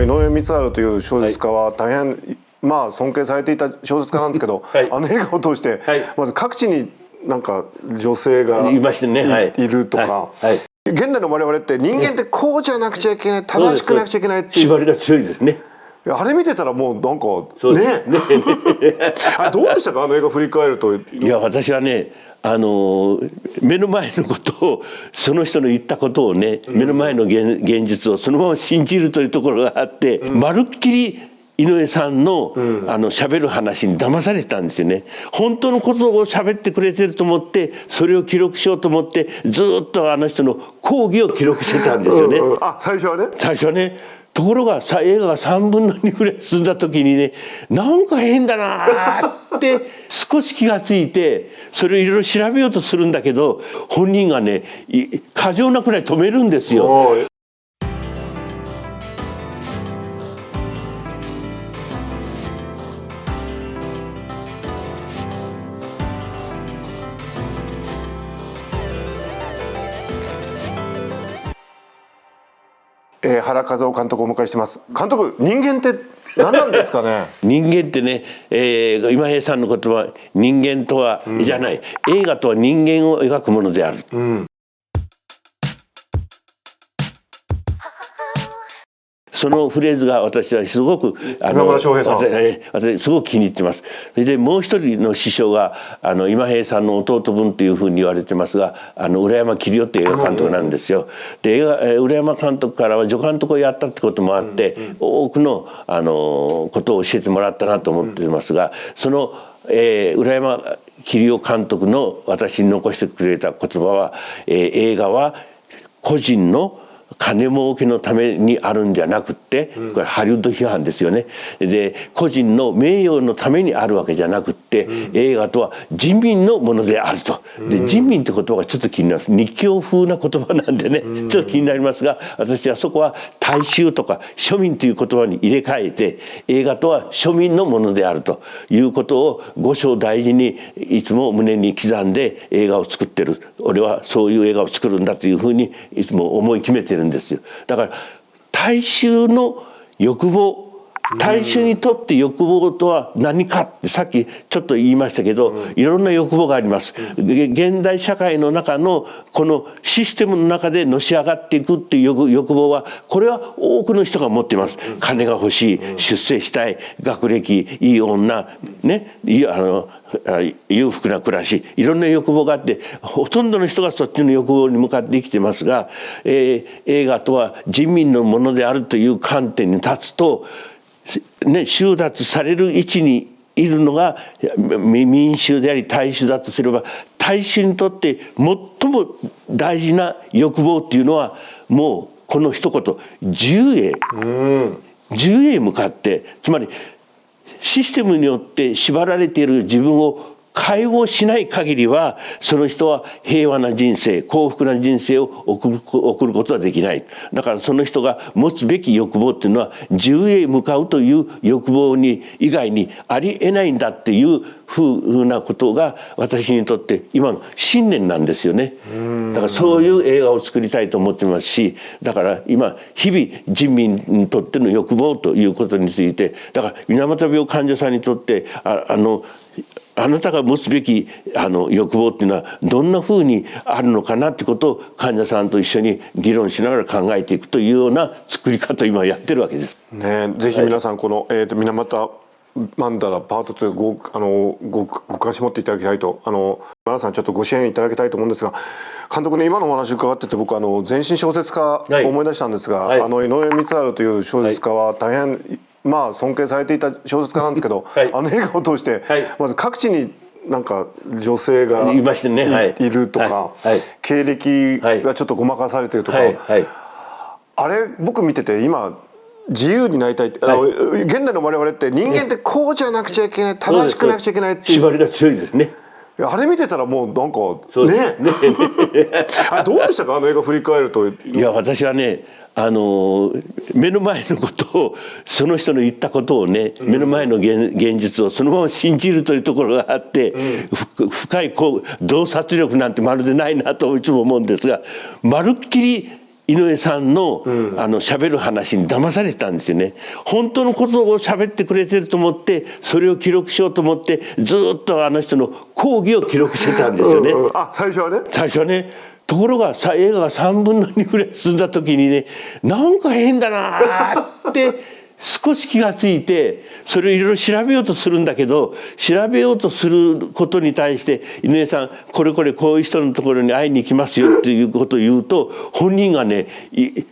井上光晴という小説家は大変、まあ尊敬されていた小説家なんですけど、あの映画を通して、まず各地になんか女性がいるとか、現代の我々って人間ってこうじゃなくちゃいけない、正しくなくちゃいけないっていう縛りが強いですね。あれ見てたらもうなんかねどうでしたか、あの映画振り返ると。いや、私はね、目の前のことを、その人の言ったことをね、目の前の現実をそのまま信じるというところがあって、まるっきり井上さんの喋る話に騙されてたんですよね。本当のことを喋ってくれてると思って、それを記録しようと思ってずっとあの人の講義を記録してたんですよね。最初はね。最初はね。ところが映画が3分の2ぐらい進んだ時にね、なんか変だなって少し気がついて、それをいろいろ調べようとするんだけど、本人がね過剰なくらい止めるんですよ。原和夫監督をお迎えしてます。監督、人間って何なんですかね。人間ってね、今平さんの言葉、人間とは、じゃない、映画とは人間を描くものである。そのフレーズが私はすごく今村翔平さん、私すごく気に入ってます。それでもう一人の師匠が今平さんの弟分というふうに言われてますが、浦山桐生っていう映画監督なんですよ。で浦山監督からは助監督をやったってこともあって、多くのことを教えてもらったなと思っていますが、その浦山桐生監督の私に残してくれた言葉は、映画は個人の金儲けのためにあるんじゃなくって、これハリウッド批判ですよね。で個人の名誉のためにあるわけじゃなくって、映画とは人民のものであると。で人民って言葉がちょっと気になります。日教風な言葉なんでね、ちょっと気になりますが、私はそこは大衆とか庶民という言葉に入れ替えて、映画とは庶民のものであるということを五章大事にいつも胸に刻んで映画を作ってる。俺はそういう映画を作るんだというふうにいつも思い決めてるんですよ。だから大衆の欲望、大衆にとって欲望とは何かってさっきちょっと言いましたけど、いろんな欲望があります。現代社会の中のこのシステムの中でのし上がっていくっていう欲望は、これは多くの人が持っています。金が欲しい、出世したい、学歴、いい女ね、裕福な暮らし、いろんな欲望があって、ほとんどの人がそっちの欲望に向かって生きてますが、映画とは人民のものであるという観点に立つと、収奪される位置にいるのが民衆であり大衆だとすれば、大衆にとって最も大事な欲望っていうのは、もうこの一言、自由へ向かって、つまりシステムによって縛られている自分を解放しない限りは、その人は平和な人生、幸福な人生を送ることはできない。だからその人が持つべき欲望っていうのは、自由へ向かうという欲望に以外にありえないんだっていうふうなことが、私にとって今の信念なんですよね。だからそういう映画を作りたいと思ってますし、だから今日々人民にとっての欲望ということについて、だから水俣病患者さんにとってあなたが持つべき欲望っていうのはどんなふうにあるのかなってことを患者さんと一緒に議論しながら考えていくというような作り方を今やってるわけです。ぜひ皆さんこの水俣マンダラパート2ご関心持っていただきたいと、皆さんちょっとご支援いただきたいと思うんですが、監督ね、今のお話伺ってて、僕全身小説家を思い出したんですが、井上光晴という小説家は大変まあ尊敬されていた小説家なんですけど、あの映画を通して、まず各地になんか女性がいるとか、経歴がちょっとごまかされてるとか、あれ僕見てて今自由になりたいって、現代の我々って人間ってこうじゃなくちゃいけない、正しくなくちゃいけないっていう縛りが強いですね。あれ見てたらもうなんかねどうでしたか、あの映画振り返ると。いや、私はね、目の前のことを、その人の言ったことをね、目の前の現実をそのまま信じるというところがあって、深い洞察力なんてまるでないなといつも思うんですが、まるっきり井上さんの喋る話に騙されてたんですよね。本当のことを喋ってくれてると思ってそれを記録しようと思ってずっとあの人の講義を記録してたんですよね。あ、最初はね。最初はね。ところが映画が3分の2ぐらい進んだ時にね、なんか変だなって少し気がついて、それをいろいろ調べようとするんだけど、調べようとすることに対して井上さんこれこういう人のところに会いに行きますよっていうことを言うと、本人がね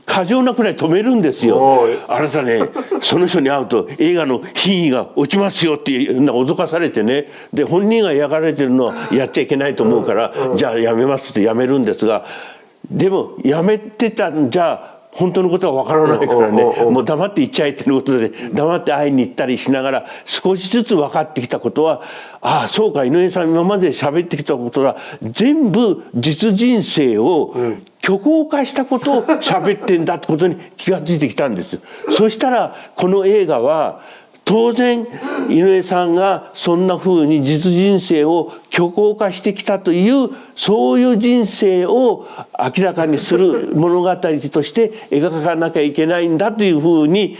過剰なくらい止めるんですよ。あなたね、その人に会うと映画の品位が落ちますよって脅かされてね、で本人が嫌がられてるのはやっちゃいけないと思うから、じゃあやめますってやめるんですが、でもやめてたんじゃ本当のことは分からないからね、もう黙って行っちゃいっていうことで黙って会いに行ったりしながら少しずつ分かってきたことは、ああそうか、井上さん今まで喋ってきたことは全部実人生を虚構化したことを喋ってんだってことに気がついてきたんですよ。そしたらこの映画は当然井上さんがそんな風に実人生を虚構化してきたというそういう人生を明らかにする物語として描かなきゃいけないんだという風に、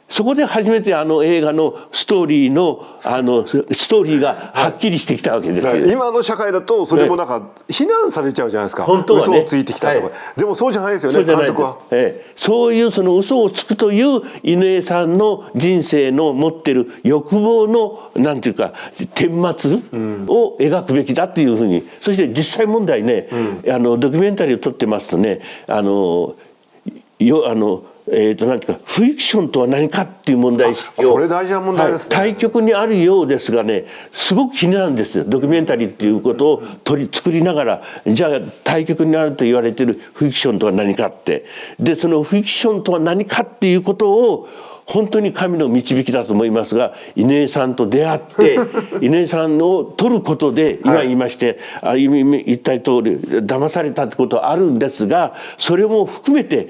そこで初めてあの映画のストーリーがはっきりしてきたわけですよ。今の社会だとそれもなんか非難されちゃうじゃないですか。本当はね、嘘をついてきたとか、でもそうじゃないですよね、監督は。そういうその嘘をつくという井上さんの人生の持ってる欲望のなんていうか顛末を描くべきだというふうに、そして実際問題ね、ドキュメンタリーを撮ってますとね、なんていうかフィクションとは何かっていう問題意識を、これ大事な問題ですね。対極にあるようですがね、すごく気になるんですよ。ドキュメンタリーっていうことを作りながら、じゃあ対極にあると言われているフィクションとは何かって、でそのフィクションとは何かっていうことを本当に神の導きだと思いますが、井上さんと出会って井上さんを撮ることで今言いまして、言った通り騙されたってことはあるんですが、それも含めて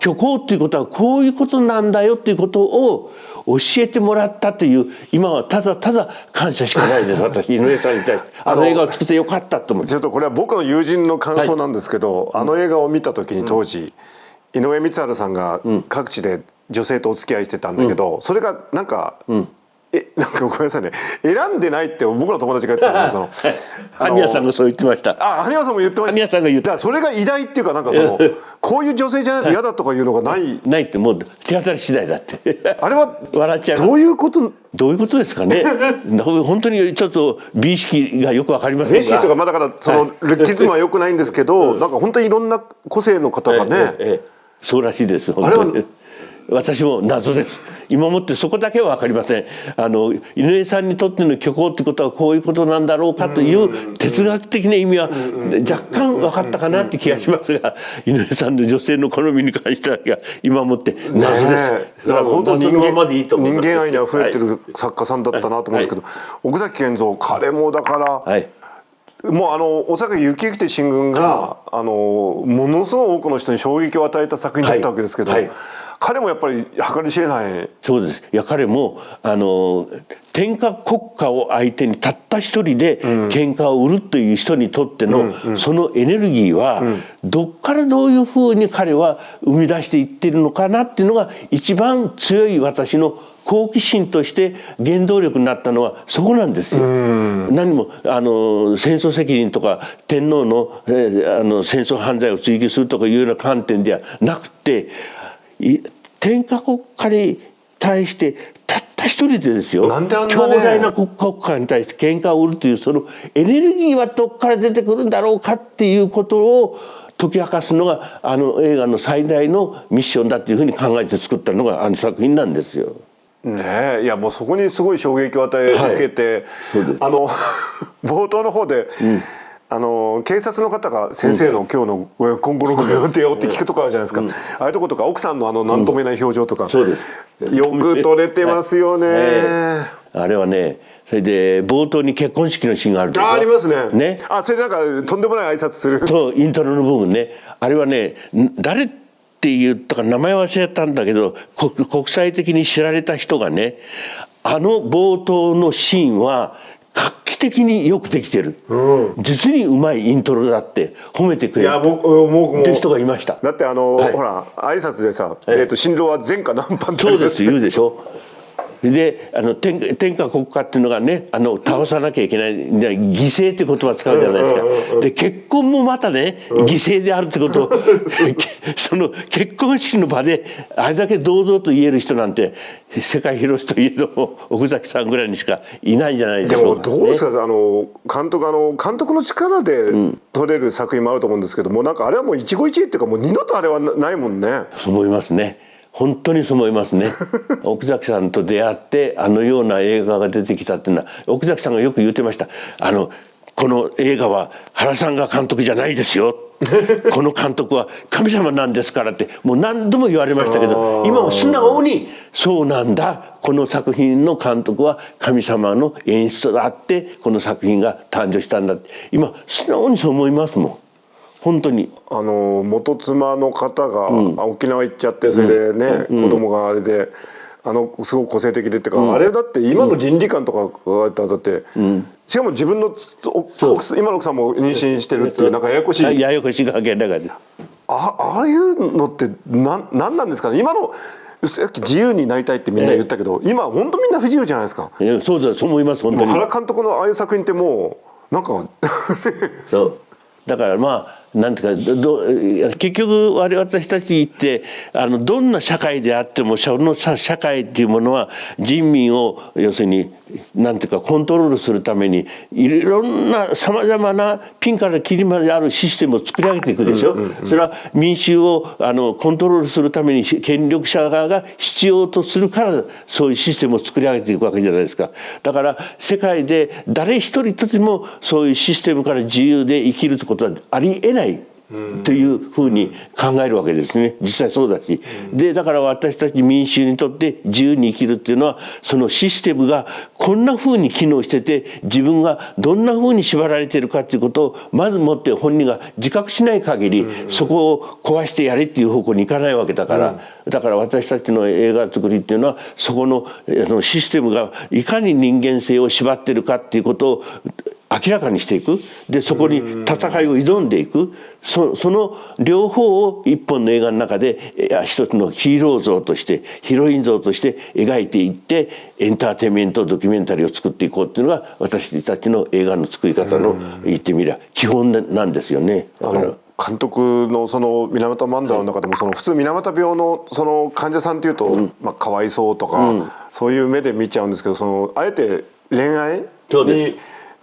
虚構っていうことはこういうことなんだよっていうことを教えてもらったという、今はただただ感謝しかないです私井上さんに対して。映画を作ってよかったと思って。ちょっとこれは僕の友人の感想なんですけど、映画を見た時に当時、井上光晴さんが各地で女性とお付き合いしてたんだけど、それがなんか、なんかごめんなさいね、選んでないって僕の友達が言ってたんですよ。羽宮さんがそう言ってました。羽宮さんも言ってました。羽宮さんが言って、それが偉大っていうか、なんかこういう女性じゃないと嫌だとかいうのがないって、もう手当たり次第だってあれは笑っちゃう。どういうことですかね。本当にちょっと美意識がよくわかりませんが、美意識とか、だからそのルッキズムは良くないんですけど、なんか本当にいろんな個性の方がね、そうらしいです本当に。私も謎です。今もってそこだけは分かりません。井上さんにとっての虚構ってことはこういうことなんだろうかという哲学的な意味は若干分かったかなって気がしますが、井上さんの女性の好みに関しては今もって謎です。だから本当に人間間愛にあふれてる作家さんだったなと思うんですけど、奥崎健三、彼もだから、もう尾坂幸之という新軍がものすごい多くの人に衝撃を与えた作品だったわけですけど、彼もやっぱり計り知れない。そうです。いや彼も天下国家を相手にたった一人で喧嘩を売るという人にとってのそのエネルギーはどっからどういうふうに彼は生み出していってるのかなっていうのが一番強い私の好奇心として原動力になったのはそこなんですよ。何も戦争責任とか天皇の戦争犯罪を追及するとかいうような観点ではなくて、天下国家に対してたった一人でですよ、強大な国家に対して喧嘩を売るというそのエネルギーはどこから出てくるんだろうかっていうことを解き明かすのが映画の最大のミッションだっていうふうに考えて作ったのが作品なんですよ。ねえ、いやもうそこにすごい衝撃を与え受けて、冒頭の方で、警察の方が先生の今日の今後のご予定をって聞くとかあるじゃないですか、ああいうとことか奥さんの何とも言えない表情とか、よく撮れてますよね。あれはね、それで冒頭に結婚式のシーンがあるでしょ。ありますね。ね、それなんかとんでもない挨拶する。そう、イントロの部分ね。あれはね、誰って言ったか名前忘れちゃったんだけど、国際的に知られた人がね、冒頭のシーンは画期的によくできてる、うん、実にうまいイントロだって褒めてくれる僕もっていう人がいました。だってはい、ほら挨拶でさ新郎は前科何番ってそうです言うでしょ。で天下国家っていうのがね倒さなきゃいけない犠牲って言葉を使うじゃないですか。で結婚もまたね犠牲であるってことをその結婚式の場であれだけ堂々と言える人なんて世界広しといえども奥崎さんぐらいにしかいないんじゃないでしょうか。でもどうですか、監督の力で撮れる作品もあると思うんですけども、なんかあれはもう一期一会っていうかもう二度とあれはないもんね。そう思いますね。本当にそう思いますね。奥崎さんと出会ってような映画が出てきたっていうのは奥崎さんがよく言ってました。この映画は原さんが監督じゃないですよ。この監督は神様なんですからってもう何度も言われましたけど、今は素直にそうなんだ、この作品の監督は神様の演出があってこの作品が誕生したんだって今素直にそう思いますもん。本当に元妻の方が沖縄行っちゃって、それでね、子供があれですごく個性的でっていうか、あれだって今の倫理観とかがだって、しかも自分の今の奥さんも妊娠してるっていうなんかややこしいややこしい関係だから、ああいうのってなんなんですかね。今のさっき自由になりたいってみんな言ったけど、今本当みんな不自由じゃないですか。そうだ、そう思います本当に。原監督のああいう作品ってもうなんかそうだからまあなんていうか結局私たちってどんな社会であってもその社会っていうものは人民を要するになんていうかコントロールするためにいろんなさまざまなピンからキリまであるシステムを作り上げていくでしょ。それは民衆をコントロールするために権力者側が必要とするからそういうシステムを作り上げていくわけじゃないですか。だから世界で誰一人とてもそういうシステムから自由で生きるってことはありえないというふうに考えるわけですね。実際そうだし、でだから私たち民衆にとって自由に生きるっていうのはそのシステムがこんなふうに機能してて自分がどんなふうに縛られているかっていうことをまずもって本人が自覚しない限りそこを壊してやれっていう方向に行かないわけだから、だから私たちの映画作りっていうのはそこのシステムがいかに人間性を縛ってるかっていうことを明らかにしていく。でそこに戦いを挑んでいく。その両方を一本の映画の中で一つのヒーロー像としてヒロイン像として描いていってエンターテインメントドキュメンタリーを作っていこうっていうのが私たちの映画の作り方の言ってみりゃ基本なんですよね。監督のその水俣曼荼羅の中でも普通水俣病のその患者さんっていうとかわいそうとかそういう目で見ちゃうんですけど、あえて恋愛に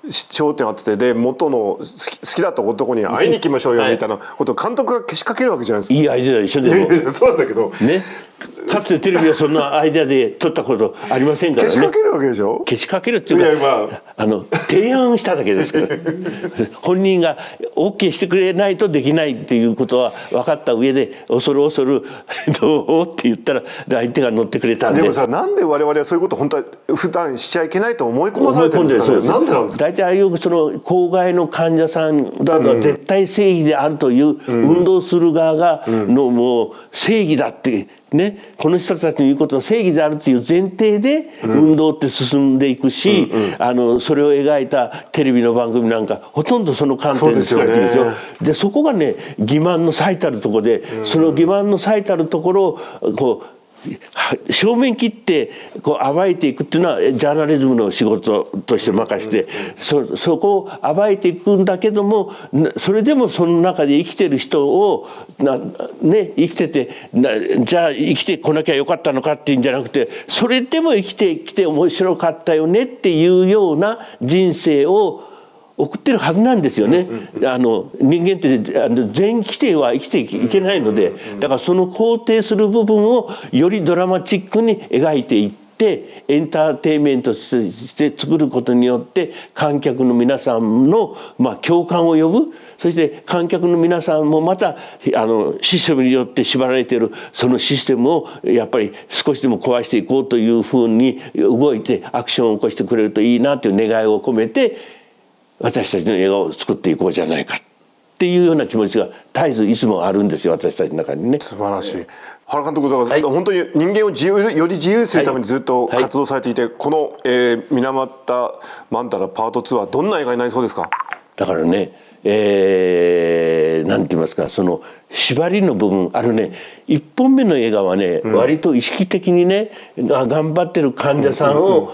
焦点を当ててで元の好きだった男に会いに行きましょうよみたいなことを監督がけしかけるわけじゃないですか。いいアイデア一緒でもそうなんだけどね、かつてテレビはそんなアイデアで撮ったことありませんからね。けしかけるわけでしょ。けしかけるっていうか提案しただけですから本人が OK してくれないとできないっていうことは分かった上で恐る恐るどうって言ったら相手が乗ってくれたんで。でもさ、なんで我々はそういうこと本当は普段しちゃいけないと思い込まされてるんですかね。なんでなんですか。大体ああいうその公害の患者さんだと絶対正義であるという運動する側がのもう正義だってね、この人たちの言うことは正義であるという前提で運動って進んでいくし、それを描いたテレビの番組なんかほとんどその観点で作られてるんですよ。でそこがね欺瞞の最たるところで、その欺瞞の最たるところをこう正面切ってこう暴いていくっていうのはジャーナリズムの仕事として任せて、そこを暴いていくんだけども、それでもその中で生きてる人を生きててじゃあ生きてこなきゃよかったのかっていうんじゃなくて、それでも生きてきて面白かったよねっていうような人生を送ってるはずなんですよね。人間って全否定は生きていけないので、だからその肯定する部分をよりドラマチックに描いていってエンターテインメントとして作ることによって観客の皆さんの共感を呼ぶ。そして観客の皆さんもまたシステムによって縛られているそのシステムをやっぱり少しでも壊していこうというふうに動いてアクションを起こしてくれるといいなという願いを込めて私たちの映画を作っていこうじゃないかっていうような気持ちが絶えずいつもあるんですよ、私たちの中にね。素晴らしい。原監督、だから本当に人間をより自由にするためにずっと活動されていて、この、水俣万太郎パート2はどんな映画になりそうですか？だからね、なんて言いますか、その縛りの部分あるね。1本目の映画はね、割と意識的にね頑張ってる患者さんを、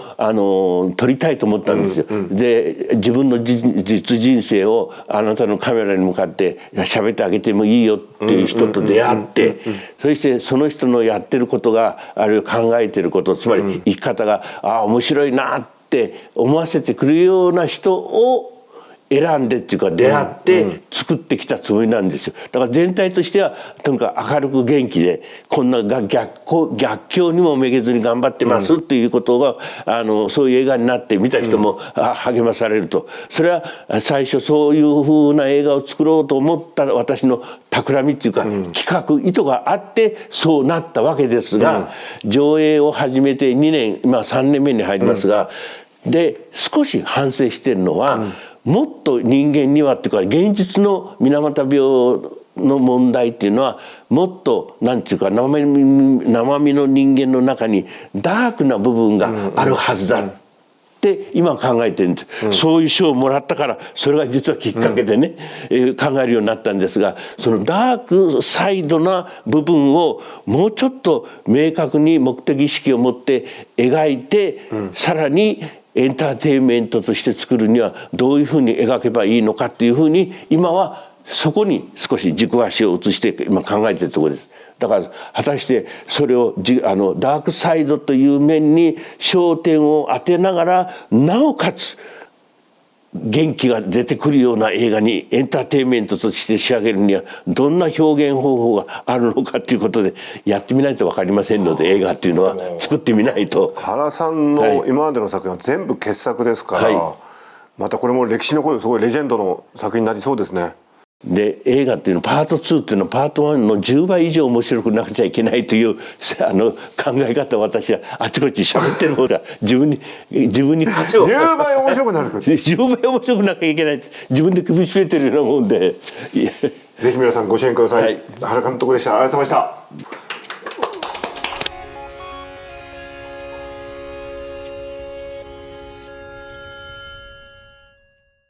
撮りたいと思ったんですよ。で自分の実人生をあなたのカメラに向かって喋ってあげてもいいよっていう人と出会って、そしてその人のやってることが、あるいは考えてること、つまり生き方が面白いなって思わせてくるような人を選んでっていうか出会って作ってきたつもりなんですよ。だから全体としてはとにかく明るく元気で、こんな逆境にもめげずに頑張ってますっていうことが、そういう映画になって見た人も励まされると。それは最初そういうふうな映画を作ろうと思った私の企みっていうか、企画意図があってそうなったわけですが、上映を始めて2年、今3年目に入りますが、で少し反省してるのは、もっと人間にはっていうか、現実の水俣病の問題っていうのはもっとなんていうか生身の人間の中にダークな部分があるはずだって今考えてるんです、そういう賞をもらったから、それが実はきっかけでね、考えるようになったんですが、そのダークサイドな部分をもうちょっと明確に目的意識を持って描いて、さらにエンターテインメントとして作るにはどういうふうに描けばいいのかっていうふうに、今はそこに少し軸足を移して今考えているところです。だから果たしてそれをダークサイドという面に焦点を当てながら、なおかつ元気が出てくるような映画にエンターテインメントとして仕上げるにはどんな表現方法があるのかということでやってみないと分かりませんので、映画っていうのは作ってみないと。原さんの今までの作品は全部傑作ですから、またこれも歴史に残るすごいレジェンドの作品になりそうですね。で映画っていうのパート2っていうのはパート1の10倍以上面白くなくちゃいけないという考え方を私はあちこち喋ってる方が自分に枷を10倍面白くなる10倍面白くなきゃいけないって自分で首絞めてるようなもんでぜひ皆さんご支援ください、原監督でした。ありがとうございました。